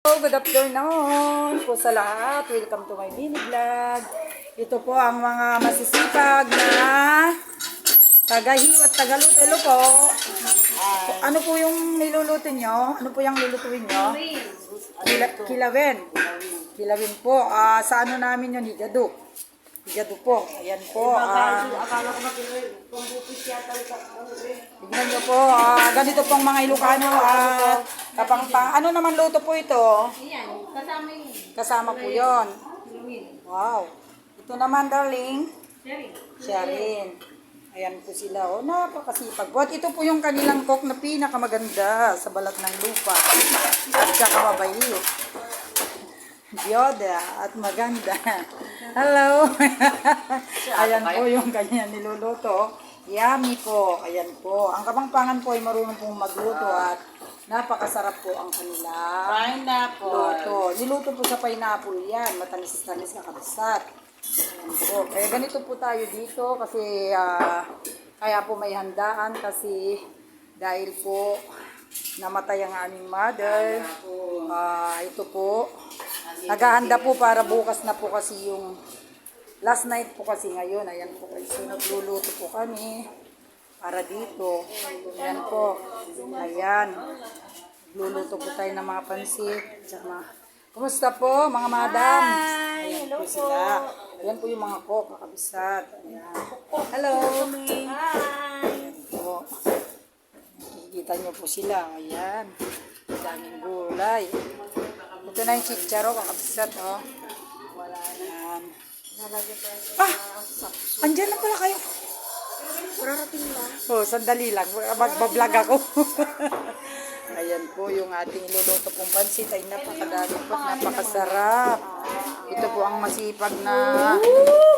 Good afternoon po sa lahat. Welcome to my mini vlog. Ito po ang mga masisipag na tagahiwat, tagaluto. Hello po. Ano po yung niluluto nyo? Ano po yung lulutuin nyo? Kilawin. Kilawin po. Sa ano namin yun? Higado. Higado po. Ayan po. Akala ko makilawin. Pambupis yata. Tignan nyo po. Ganito pong mga Ilocano. Ano naman luto po ito? Ayan, kasama yun. Kasama po yun. Wow. Ito naman, darling. Sharin. Ayan po sila. Oh, napakasipag po. At ito po yung kanilang cook na pinakamaganda sa balat ng lupa. At saka mabait. Biyoda at maganda. Hello. Ayan po yung kanya niluluto. Yummy po. Ayan po. Ang Kapampangan po ay marunong pong magluto at napakasarap po ang kanila. Pineapple. Luto. Niluto po sa pineapple yan. Matamis-tamis na kabsat. Ayan po. Kaya ganito po tayo dito kasi kaya po may handaan kasi dahil po namatay ang aming mother. Ito po. Naghahanda po para bukas na po kasi yung last night po kasi ngayon. Ayan po. So nagluluto po kami para dito. Ayan po. Ayan. Luluto po tayo ng mga pansit. Kumusta po mga madam? Ayan po sila. Ayan po yung mga cook, kakabisat. Ayan. Hello. Hi. Po. Nakikita nyo po sila. Ayan. Daming gulay. Ito na yung chicharo, kakabisat. Oh. Ayan. Andyan na pala kayo. Parating lang. Oh, sandali lang. Magbablog ako. Ayan po yung ating iluluto pong pansit ay napakadami po, napakasarap. Ito po ang masipag na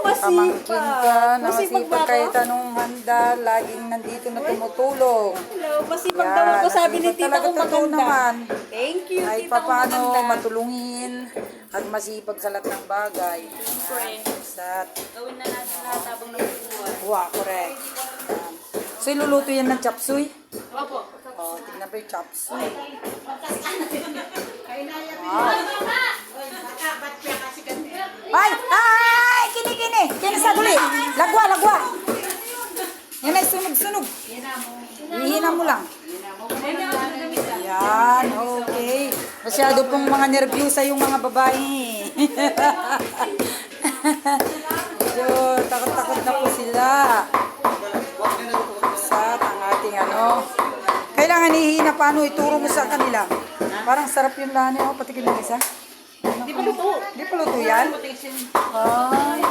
pamangkin ka, na masipag kahit anong handa, laging nandito na tumutulong. Hello, masipag daw ako. Sabi ni tita ko maganda. Thank you, ay tita ko paano maganda. matulungin at masipag sa lahat ng bagay. Gawin na natin lahat habang nabubuhay. Wow, correct. So iluluto yan ng chapsuy? Opo. Oh, tingnan ba yung chapsuy? Ay! Ay! Kini! Kini sa guli! Lagwa! Yan ay sunog! Hihina mo lang. Yan, okay. Masyado pong mga nervyosa yung mga babae. So, takot na po sila. Sa ang ating kailangan hihina paano ituro mo sa kanila. Parang sarap yung lani. Oh, patikin mo isa. Di pa luto. Di pa luto yan? Ay,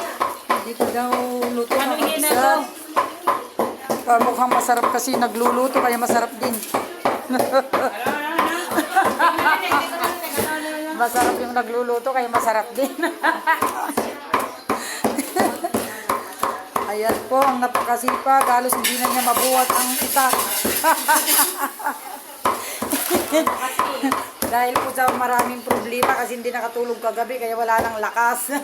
hindi ko daw luto. Ano hihina daw? Mukhang masarap kasi nagluluto kaya masarap din. Masarap yung nagluluto kaya masarap din. Ayan po, ang napakasipag. Halos hindi na niya mabuhat ang isa. Dahil po sa maraming problema kasi hindi nakatulog kagabi kaya wala nang lakas.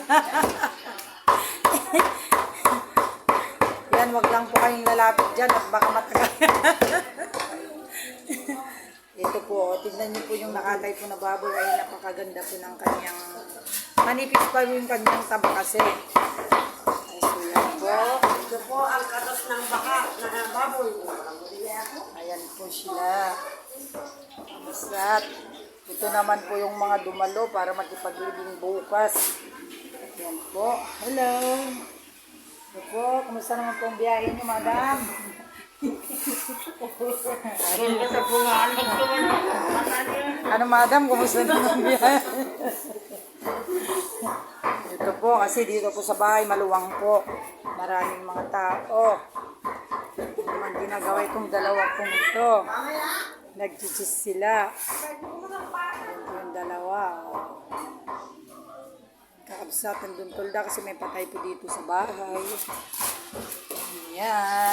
Yan, wag lang po kayong lalapit dyan at baka matagal. Ito po, tignan niyo po yung nakatay po na baboy ay napakaganda po ng kanyang manipis pa yung kanyang taba kasi. Ito po ang katas ng baka na baboy. Ayan po sila. Masat. Ito naman po yung mga dumalo para makipaglibing bukas. Ayan po. Hello. Ito po. Kumusta naman po ang biyahe niyo, madam? Ano, madam? Kumusta naman ang biyahe? Ito po, kasi dito po sa bahay, maluwang po. Maraming mga tao. Naman ginagawa itong dalawa pong ito. Nag-jijis sila. Ayan po yung dalawa. Kakabsat ng tulda kasi may patay po dito sa bahay. Ayan.